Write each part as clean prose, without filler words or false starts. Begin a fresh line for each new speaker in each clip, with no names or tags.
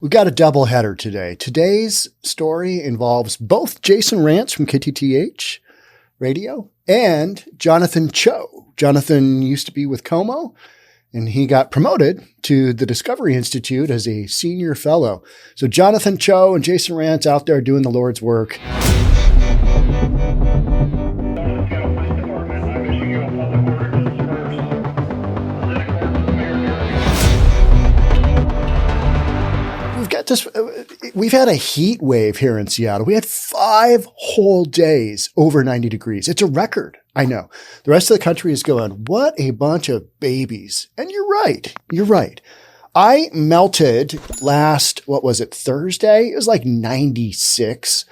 We've got a double header today. Today's story involves both Jason Rance from KTTH Radio and Jonathan Cho. Jonathan used to be with Como, and he got promoted to the Discovery Institute as a senior fellow. So Jonathan Cho and Jason Rance out there doing the Lord's work. We've had a heat wave here in Seattle. We had 5 whole days over 90 degrees. It's a record. I know. The rest of the country is going, what a bunch of babies. And you're right. You're right. I melted Thursday? It was like 96.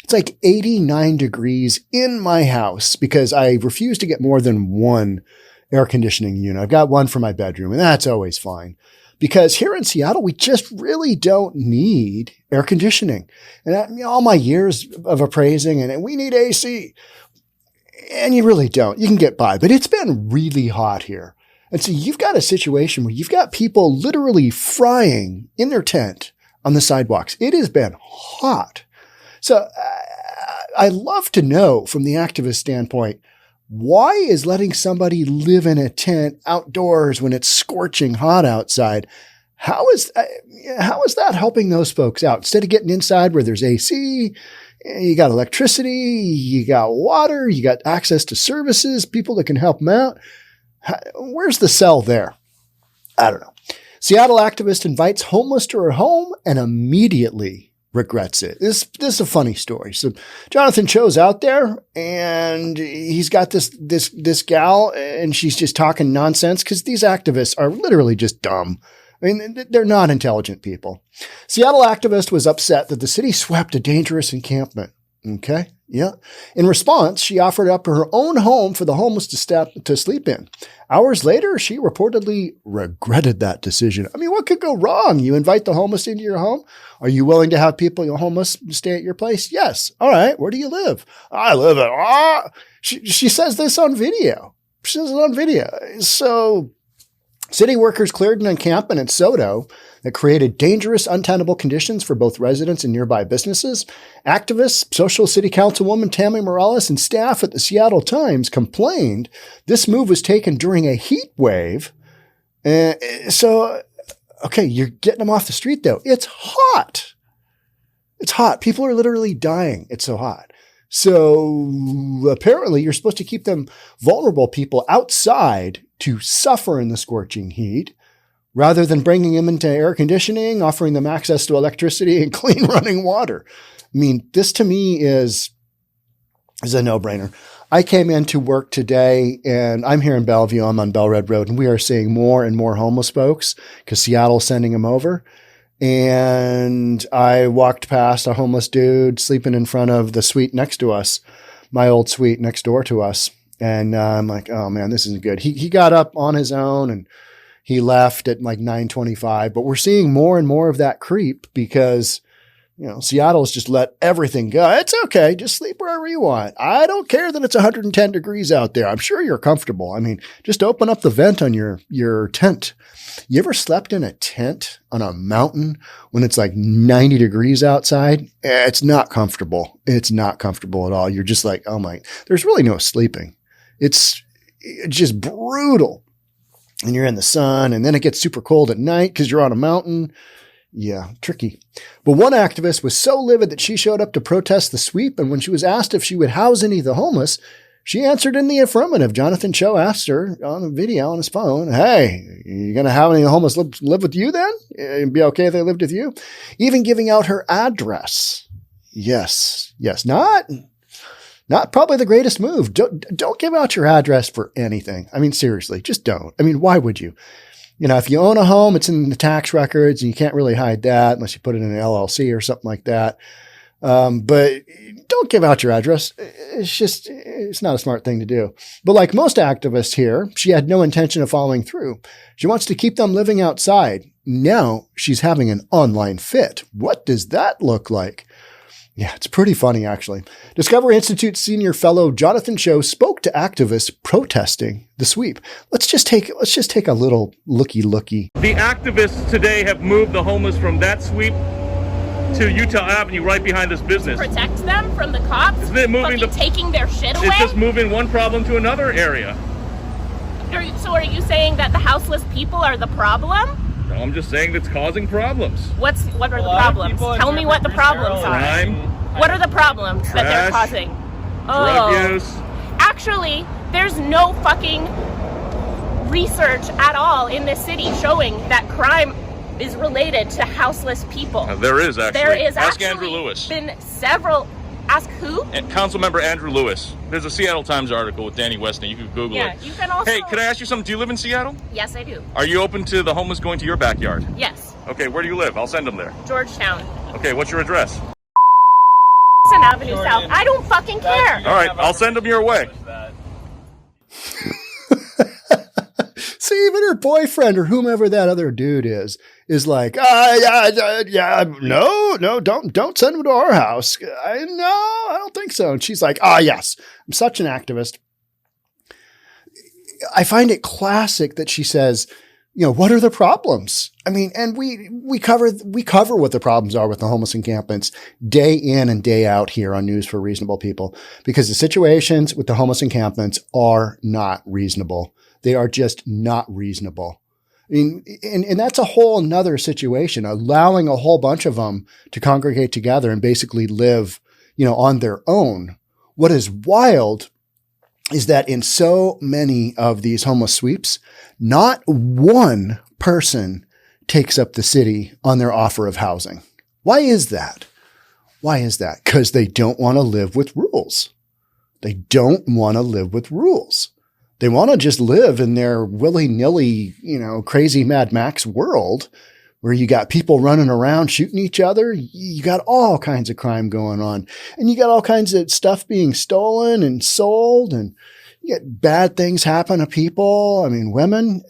It's like 89 degrees in my house because I refuse to get more than one air conditioning unit. I've got one for my bedroom, and that's always fine. Because here in Seattle, we just really don't need air conditioning. And all my years of appraising, and we need AC. And you really don't. You can get by. But it's been really hot here. And so you've got a situation where you've got people literally frying in their tent on the sidewalks. It has been hot. So I love to know from the activist standpoint, why is letting somebody live in a tent outdoors when it's scorching hot outside? How is that helping those folks out? Instead of getting inside where there's AC, you got electricity, you got water, you got access to services, people that can help them out. Where's the sell there? I don't know. Seattle activist invites homeless to her home and immediately regrets it. This is a funny story. So Jonathan Cho's out there and he's got this gal and she's just talking nonsense because these activists are literally just dumb. I mean, they're not intelligent people. Seattle activist was upset that the city swept a dangerous encampment. Okay. Yeah. In response, she offered up her own home for the homeless to sleep in. Hours later, she reportedly regretted that decision. I mean, what could go wrong? You invite the homeless into your home? Are you willing to have people homeless stay at your place? Yes. All right. Where do you live? I live at, She says this on video. She says it on video. So city workers cleared an encampment in Soto that created dangerous, untenable conditions for both residents and nearby businesses. Activists, Social City Councilwoman Tammy Morales, and staff at the Seattle Times complained this move was taken during a heat wave. So, okay, you're getting them off the street, though. It's hot. It's hot. People are literally dying. It's so hot. So apparently you're supposed to keep them vulnerable people outside to suffer in the scorching heat, rather than bringing them into air conditioning, offering them access to electricity and clean running water. I mean, this to me is a no-brainer. I came into work today and I'm here in Bellevue. I'm on Bellred Road and we are seeing more and more homeless folks because Seattle's sending them over. And I walked past a homeless dude sleeping in front of the suite next to us, my old suite next door to us. And I'm like, oh man, this isn't good. He got up on his own and he left at like 9:25, but we're seeing more and more of that creep because, Seattle's just let everything go. It's okay. Just sleep wherever you want. I don't care that it's 110 degrees out there. I'm sure you're comfortable. I mean, just open up the vent on your tent. You ever slept in a tent on a mountain when it's like 90 degrees outside? It's not comfortable. It's not comfortable at all. You're just like, oh my, there's really no sleeping. It's just brutal. And you're in the sun, and then it gets super cold at night because you're on a mountain. Yeah, tricky. But one activist was so livid that she showed up to protest the sweep, and when she was asked if she would house any of the homeless, she answered in the affirmative. Jonathan Cho asked her on the video on his phone, hey, you going to have any homeless live with you then? It'd be okay if they lived with you? Even giving out her address. Yes. Not probably the greatest move. Don't give out your address for anything. I mean, seriously, just don't. I mean, why would you? If you own a home, it's in the tax records and you can't really hide that unless you put it in an LLC or something like that. But don't give out your address. It's not a smart thing to do. But like most activists here, she had no intention of following through. She wants to keep them living outside. Now she's having an online fit. What does that look like? Yeah, it's pretty funny, actually. Discovery Institute senior fellow Jonathan Cho spoke to activists protesting the sweep. Let's just take a little looky.
The activists today have moved the homeless from that sweep to Utah Avenue, right behind this business.
Protect them from the cops?
Isn't it moving
taking their shit away?
It's just moving one problem to another area.
So are you saying that the houseless people are the problem?
No, I'm just saying that's causing problems.
What are the problems? Tell me what the problems are.
Crime.
What are the problems that they're causing?
Drug use.
Actually, there's no fucking research at all in this city showing that crime is related to houseless people.
There is actually.
There is
Ask
actually
Andrew Lewis.
Been several. Ask who?
Councilmember Andrew Lewis. There's a Seattle Times article with Danny Weston. You can Google it.
Yeah, you can also.
Hey, could I ask you something? Do you live in Seattle?
Yes, I do.
Are you open to the homeless going to your backyard?
Yes.
Okay, where do you live? I'll send them there.
Georgetown.
Okay, what's your address?
Avenue South. I don't fucking care.
All right, I'll send them your way.
See, even her boyfriend or whomever that other dude is like, no, don't send him to our house. I don't think so. And she's like, yes, I'm such an activist. I find it classic that she says, what are the problems? I mean, and we cover what the problems are with the homeless encampments day in and day out here on News for Reasonable People, because the situations with the homeless encampments are not reasonable. They are just not reasonable. I mean, and that's a whole nother situation, allowing a whole bunch of them to congregate together and basically live, on their own. What is wild is that in so many of these homeless sweeps, not one person takes up the city on their offer of housing. Why is that? Because they don't want to live with rules. They don't want to live with rules. They want to just live in their willy-nilly, crazy Mad Max world where you got people running around shooting each other. You got all kinds of crime going on, and you got all kinds of stuff being stolen and sold, and you get bad things happen to people. I mean, women,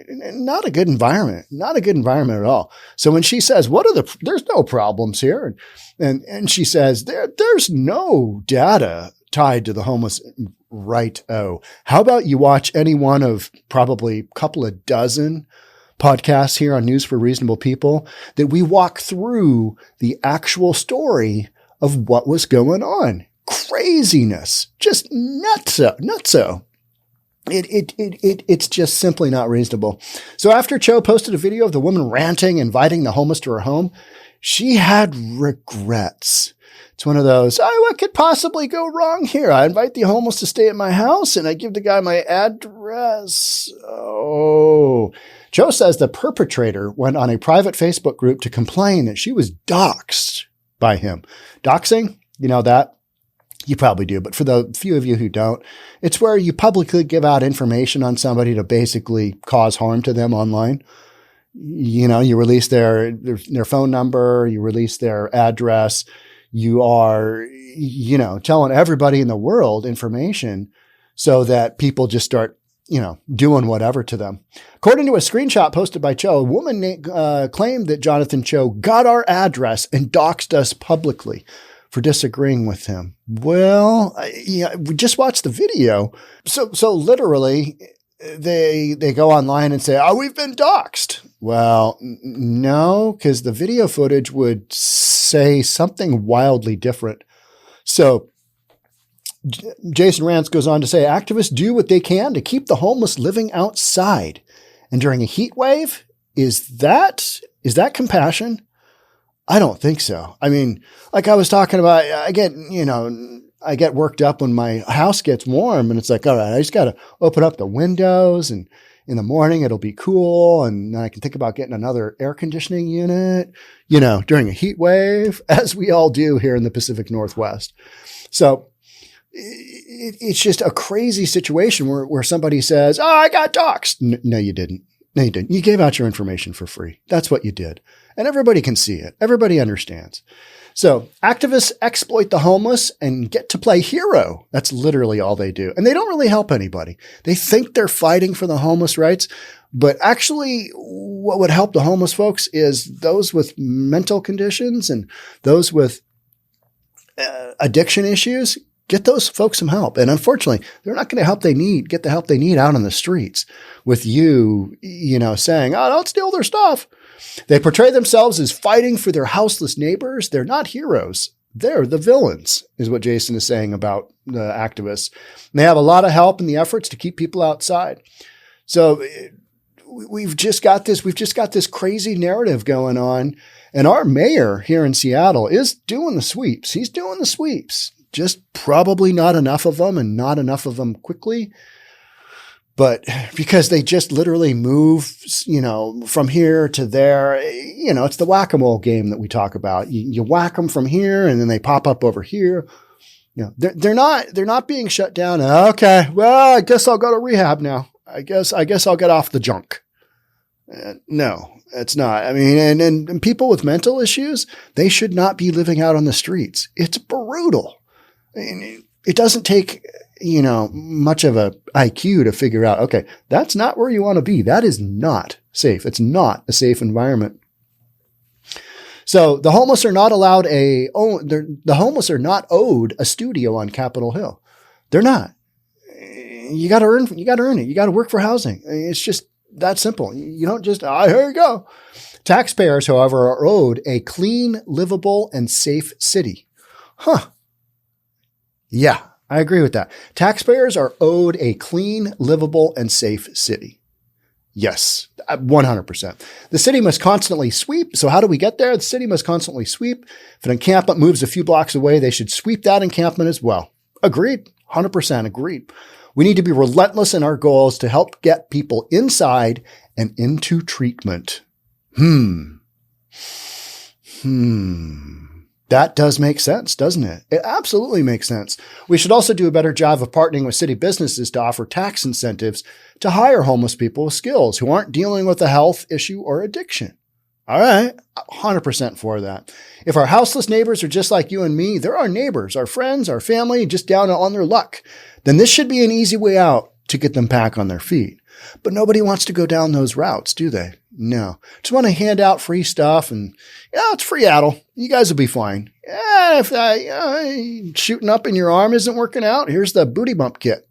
not a good environment, at all. So when she says, there's no problems here. And she says, there's no data tied to the homeless. Right. Oh, how about you watch any one of probably a couple of dozen podcasts here on News for Reasonable People that we walk through the actual story of what was going on. Craziness, just nutso. It's just simply not reasonable. So after Cho posted a video of the woman ranting, inviting the homeless to her home, she had regrets. It's one of those, what could possibly go wrong here? I invite the homeless to stay at my house and I give the guy my address. Oh, Cho says the perpetrator went on a private Facebook group to complain that she was doxxed by him. Doxing, that? You probably do, but for the few of you who don't, it's where you publicly give out information on somebody to basically cause harm to them online. You release their phone number, you release their address. You are, telling everybody in the world information so that people just start, doing whatever to them. According to a screenshot posted by Cho, a woman claimed that Jonathan Cho got our address and doxed us publicly for disagreeing with him. Well, we just watched the video. So literally they go online and say, we've been doxed. Well, no, because the video footage would say something wildly different. So Jason Rance goes on to say, activists do what they can to keep the homeless living outside. And during a heat wave, is that compassion? I don't think so. I mean, like I was talking about, I get worked up when my house gets warm and it's like, all right, I just got to open up the windows and in the morning it'll be cool. And then I can think about getting another air conditioning unit, during a heat wave, as we all do here in the Pacific Northwest. So it's just a crazy situation where somebody says, I got doxxed. No, you didn't. You gave out your information for free. That's what you did. And everybody can see it. Everybody understands. So activists exploit the homeless and get to play hero. That's literally all they do. And they don't really help anybody. They think they're fighting for the homeless rights, but actually what would help the homeless folks is those with mental conditions and those with addiction issues, get those folks some help. And unfortunately, they're not going to get the help they need out on the streets with you, saying, oh, don't steal their stuff. They portray themselves as fighting for their houseless neighbors. They're not heroes. They're the villains, is what Jason is saying about the activists. And they have a lot of help in the efforts to keep people outside. So we've just got this crazy narrative going on. And our mayor here in Seattle is doing the sweeps. He's doing the sweeps. Just probably not enough of them, and not enough of them quickly. But because they just literally move, from here to there, it's the whack-a-mole game that we talk about. You whack them from here and then they pop up over here. They're not being shut down. Okay, well, I guess I'll go to rehab now. I guess I'll get off the junk. No, it's not. I mean, and people with mental issues, they should not be living out on the streets. It's brutal. I mean, it doesn't take, much of a IQ to figure out, okay, that's not where you want to be. That is not safe. It's not a safe environment. So the homeless are not the homeless are not owed a studio on Capitol Hill. They're not. You got to earn it. You got to work for housing. It's just that simple. You don't just, here you go. Taxpayers, however, are owed a clean, livable, and safe city. Huh. Yeah, I agree with that. Taxpayers are owed a clean, livable, and safe city. Yes, 100%. The city must constantly sweep. So how do we get there? The city must constantly sweep. If an encampment moves a few blocks away, they should sweep that encampment as well. Agreed. 100% agreed. We need to be relentless in our goals to help get people inside and into treatment. That does make sense, doesn't it? It absolutely makes sense. We should also do a better job of partnering with city businesses to offer tax incentives to hire homeless people with skills who aren't dealing with a health issue or addiction. All right, 100% for that. If our houseless neighbors are just like you and me, they're our neighbors, our friends, our family, just down on their luck, then this should be an easy way out to get them back on their feet. But nobody wants to go down those routes, do they? No. Just want to hand out free stuff and, it's Freeattle. You guys will be fine. If shooting up in your arm isn't working out, here's the booty bump kit,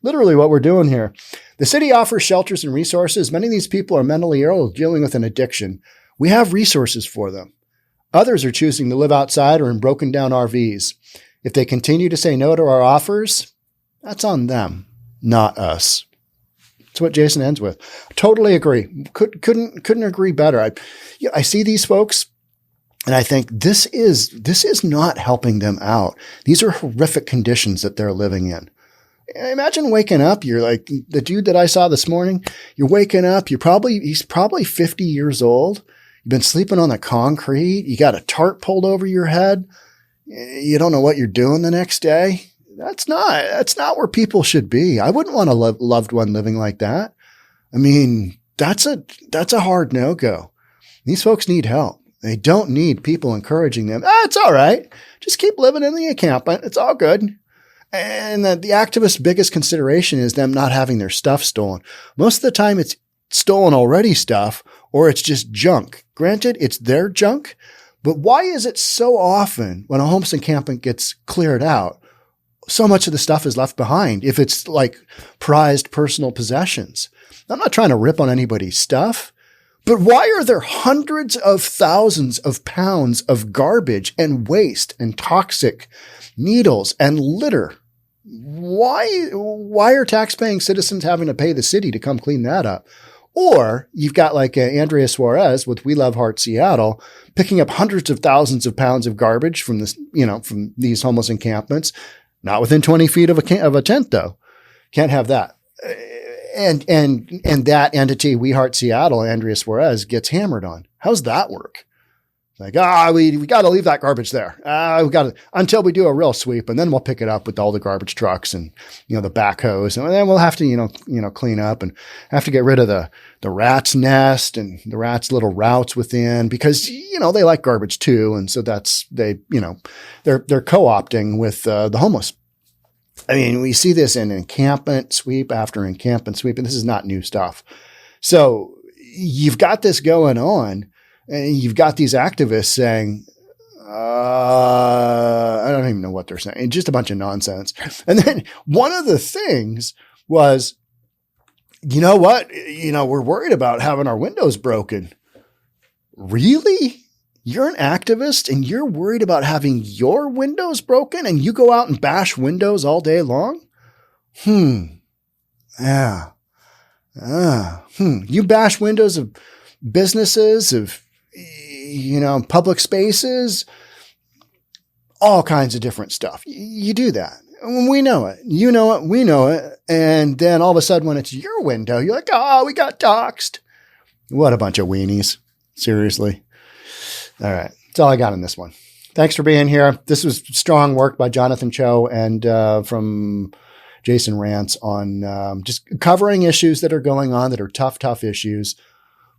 literally what we're doing here. The city offers shelters and resources. Many of these people are mentally ill, dealing with an addiction. We have resources for them. Others are choosing to live outside or in broken down RVs. If they continue to say no to our offers, that's on them, not us. That's what Jason ends with. Totally agree. Couldn't agree better. I see these folks and I think this is not helping them out. These are horrific conditions that they're living in. Imagine waking up. You're like the dude that I saw this morning. You're waking up. He's probably 50 years old. You've been sleeping on the concrete. You got a tarp pulled over your head. You don't know what you're doing the next day. That's not where people should be. I wouldn't want a loved one living like that. I mean, that's a hard no-go. These folks need help. They don't need people encouraging them. It's all right. Just keep living in the encampment. It's all good. And the activists' biggest consideration is them not having their stuff stolen. Most of the time it's stolen already stuff, or it's just junk. Granted, it's their junk, but why is it so often when a homeless encampment gets cleared out, so much of the stuff is left behind if it's like prized personal possessions? I'm not trying to rip on anybody's stuff, but why are there hundreds of thousands of pounds of garbage and waste and toxic needles and litter? Why are tax-paying citizens having to pay the city to come clean that up? Or you've got like Andrea Suarez with We Love Heart Seattle picking up hundreds of thousands of pounds of garbage from this, from these homeless encampments. Not within 20 feet of a tent, though. Can't have that. And that entity, We Heart Seattle, Andrea Suarez, gets hammered on. How's that work? Like, we got to leave that garbage there. We got to, until we do a real sweep, and then we'll pick it up with all the garbage trucks and, the backhoes. And then we'll have to, clean up and have to get rid of the rat's nest and the rat's little routes within because, they like garbage too. And so they're co-opting with the homeless. I mean, we see this in encampment sweep after encampment sweep, and this is not new stuff. So you've got this going on. And you've got these activists saying, I don't even know what they're saying. Just a bunch of nonsense. And then one of the things was, you know what? We're worried about having our windows broken. Really? You're an activist and you're worried about having your windows broken and you go out and bash windows all day long? Yeah. You bash windows of businesses, of, public spaces, all kinds of different stuff. You do that. We know it. You know it. We know it. And then all of a sudden when it's your window, you're like, oh, we got doxxed. What a bunch of weenies. Seriously. All right. That's all I got on this one. Thanks for being here. This was strong work by Jonathan Cho and from Jason Rantz on just covering issues that are going on that are tough issues.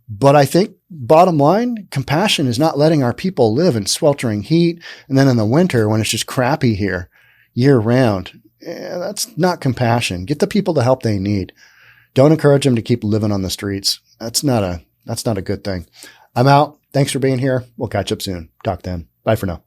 But I think bottom line, compassion is not letting our people live in sweltering heat. And then in the winter, when it's just crappy here year round, that's not compassion. Get the people the help they need. Don't encourage them to keep living on the streets. That's not a good thing. I'm out. Thanks for being here. We'll catch up soon. Talk then. Bye for now.